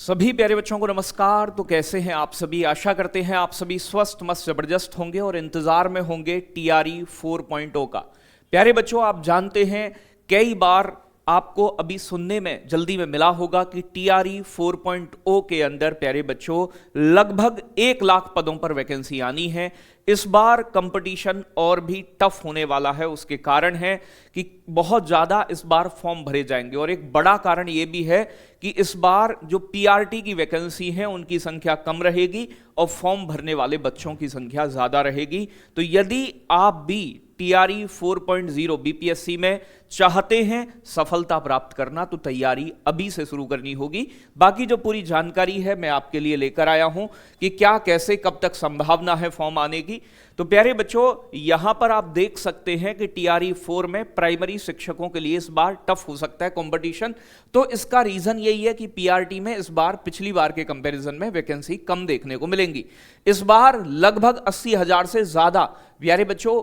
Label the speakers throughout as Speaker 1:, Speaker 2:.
Speaker 1: सभी प्यारे बच्चों को नमस्कार। तो कैसे हैं आप सभी? आशा करते हैं आप सभी स्वस्थ मस्त जबरदस्त होंगे और इंतजार में होंगे टीआरई 4.0 का। प्यारे बच्चों, आप जानते हैं कई बार आपको अभी सुनने में जल्दी में मिला होगा कि टीआरई 4.0 के अंदर प्यारे बच्चों लगभग 1 लाख पदों पर वैकेंसी आनी है। इस बार कंपटीशन और भी टफ होने वाला है। उसके कारण है कि बहुत ज्यादा इस बार फॉर्म भरे जाएंगे और एक बड़ा कारण यह भी है कि इस बार जो पीआरटी की वैकेंसी है उनकी संख्या कम रहेगी और फॉर्म भरने वाले बच्चों की संख्या ज्यादा रहेगी। तो यदि आप भी टीआरई 4.0 बीपीएससी में चाहते हैं सफलता प्राप्त करना तो तैयारी अभी से शुरू करनी होगी। बाकी जो पूरी जानकारी है मैं आपके लिए लेकर आया हूं कि क्या कैसे कब तक संभावना है फॉर्म आने की। तो प्यारे बच्चों, यहां पर आप देख सकते हैं कि टीआरई 4 में प्राइमरी शिक्षकों के लिए इस बार टफ हो सकता है कंपटीशन। तो इसका रीजन यही है कि पीआरटी में इस बार पिछली बार के कंपैरिजन में वैकेंसी कम देखने को मिलेंगी। इस बार लगभग 80,000 से ज्यादा प्यारे बच्चों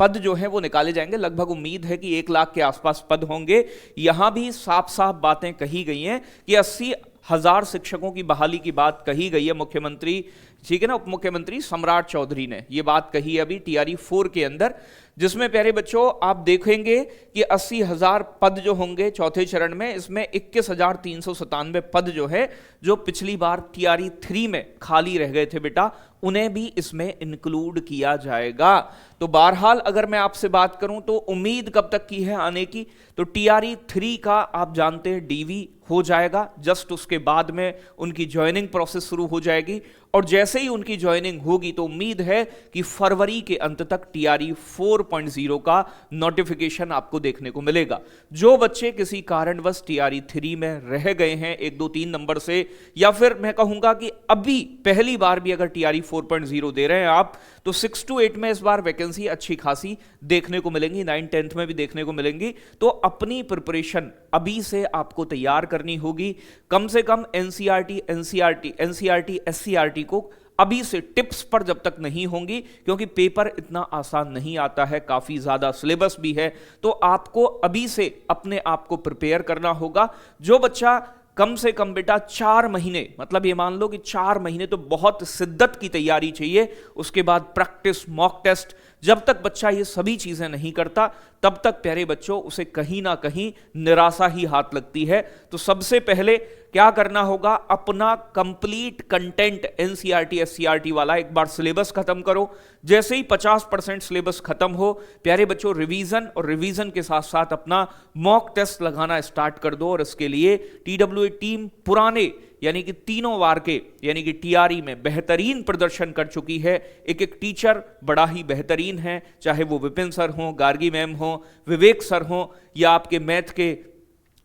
Speaker 1: पद जो है वो निकाले जाएंगे। लगभग उम्मीद है कि 1 लाख के आसपास पद होंगे। यहां भी साफ साफ बातें कही गई हैं कि 80,000 शिक्षकों की बहाली की बात कही गई है। मुख्यमंत्री, ठीक है ना, उप मुख्यमंत्री सम्राट चौधरी ने यह बात कही है अभी टीआरई 4 के अंदर, जिसमें प्यारे बच्चों आप देखेंगे कि 80,000 पद जो होंगे चौथे चरण में, इसमें 21,397 पद जो है जो पिछली बार टीआरई 3 में खाली रह गए थे बेटा, उन्हें भी इसमें इंक्लूड किया जाएगा। तो बहरहाल अगर मैं आपसे बात करूं तो उम्मीद कब तक की है आने की, तो टीआरई 3 का आप जानते हैं डीवी हो जाएगा। जस्ट उसके बाद में उनकी ज्वाइनिंग प्रोसेस शुरू हो जाएगी और जैसे ही उनकी ज्वाइनिंग होगी तो उम्मीद है कि फरवरी के अंत तक टीआरई 4.0 का नोटिफिकेशन आपको देखने को मिलेगा। जो बच्चे किसी कारणवश टीआरई 3 में रह गए हैं 1, 2, 3 नंबर से, या फिर मैं कहूंगा कि अभी पहली बार भी अगर टीआरई 4.0 दे रहे हैं आप, तो 6 to 8 में इस बार वैकेंसी अच्छी खासी देखने को मिलेंगी, 9, 10th में भी देखने को मिलेंगी। तो अपनी प्रिपरेशन अभी से आपको तैयार करनी होगी। कम से कम एनसीईआरटी, एससीईआरटी को अभी से टिप्स पर जब तक नहीं होंगी, क्योंकि पेपर इतना आसान नहीं आता है, काफी ज्यादा सिलेबस भी है, तो आपको अभी से अपने आप को प्रिपेयर करना होगा। जो बच्चा कम से कम बेटा 4 महीने, मतलब ये मान लो कि 4 महीने तो बहुत शिद्दत की तैयारी चाहिए, उसके बाद प्रैक्टिस, मॉक टेस्ट, जब तक बच्चा ये सभी चीजें नहीं करता तब तक प्यारे बच्चों उसे कहीं ना कहीं निराशा ही हाथ लगती है। तो सबसे पहले क्या करना होगा, अपना कंप्लीट कंटेंट एनसीईआरटी, एससीईआरटी वाला एक बार सिलेबस खत्म करो। जैसे ही 50% सिलेबस खत्म हो प्यारे बच्चों रिवीजन, और रिवीजन के साथ साथ अपना मॉक टेस्ट लगाना स्टार्ट कर दो। और इसके लिए टीडब्ल्यूए टीम पुराने यानी कि तीनों बार के यानी कि टीआरई में बेहतरीन प्रदर्शन कर चुकी है। एक एक टीचर बड़ा ही बेहतरीन है, चाहे वो विपिन सर हो, गार्गी मैम हो, विवेक सर हो, या आपके मैथ के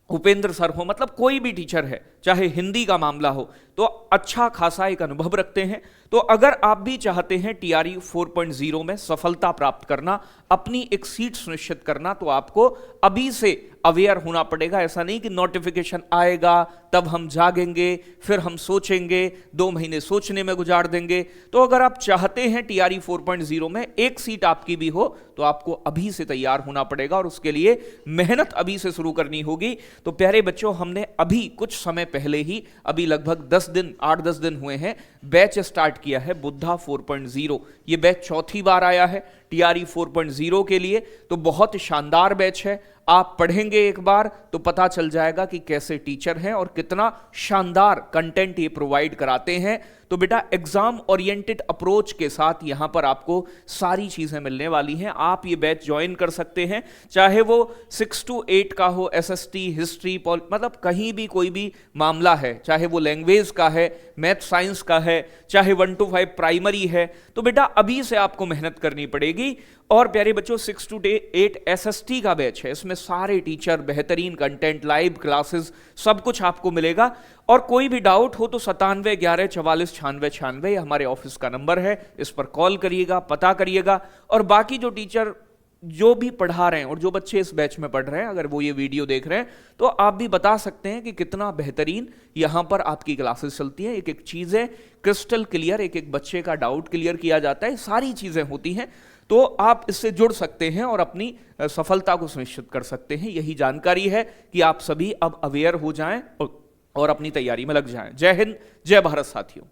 Speaker 1: उपेंद्र सर हो, मतलब कोई भी टीचर है, चाहे हिंदी का मामला हो, तो अच्छा खासा एक अनुभव रखते हैं। तो अगर आप भी चाहते हैं टीआरई 4.0 में सफलता प्राप्त करना, अपनी एक सीट सुनिश्चित करना, तो आपको अभी से अवेयर होना पड़ेगा। ऐसा नहीं कि नोटिफिकेशन आएगा तब हम जागेंगे, फिर हम सोचेंगे, 2 महीने सोचने में गुजार देंगे। तो अगर आप चाहते हैं टीआरई 4.0 में एक सीट आपकी भी हो तो आपको अभी से तैयार होना पड़ेगा और उसके लिए मेहनत अभी से शुरू करनी होगी। तो प्यारे बच्चों, हमने अभी कुछ समय पहले ही, अभी लगभग 8-10 दिन हुए हैं, बैच स्टार्ट किया है बुद्धा 4.0। ये बैच चौथी बार आया है टीआरई 4.0 के लिए। तो बहुत शानदार बैच है। आप पढ़ेंगे एक बार तो पता चल जाएगा कि कैसे टीचर हैं और कितना शानदार कंटेंट ये प्रोवाइड कराते हैं। तो बेटा एग्जाम ओरिएंटेड अप्रोच के साथ यहां पर आपको सारी चीजें मिलने वाली हैं। आप ये बैच ज्वाइन कर सकते हैं, चाहे वो 6 to 8 का हो, एसएसटी, हिस्ट्री, मतलब कहीं भी कोई भी मामला है, चाहे वो लैंग्वेज का है, मैथ साइंस का है, चाहे 1 to 5 प्राइमरी है, तो बेटा अभी से आपको मेहनत करनी पड़ेगी। और प्यारे बच्चों 6 to 8 एसएसटी का बैच है, इसमें सारे टीचर, बेहतरीन कंटेंट, लाइव क्लासेस, सब कुछ आपको मिलेगा। और कोई भी डाउट हो तो 97 11 44 96 96 हमारे ऑफिस का नंबर है, इस पर कॉल करिएगा, पता करिएगा। और बाकी जो टीचर जो भी पढ़ा रहे हैं और जो बच्चे इस बैच में पढ़ रहे हैं, अगर वो ये वीडियो देख रहे हैं तो आप भी बता सकते हैं कि कितना बेहतरीन यहां पर आपकी क्लासेस चलती हैं। एक एक चीजें क्रिस्टल क्लियर, एक एक बच्चे का डाउट क्लियर किया जाता है, सारी चीजें होती हैं। तो आप इससे जुड़ सकते हैं और अपनी सफलता को सुनिश्चित कर सकते हैं। यही जानकारी है कि आप सभी अब अवेयर हो जाएं और अपनी तैयारी में लग जाएं। जय हिंद, जय भारत साथियों।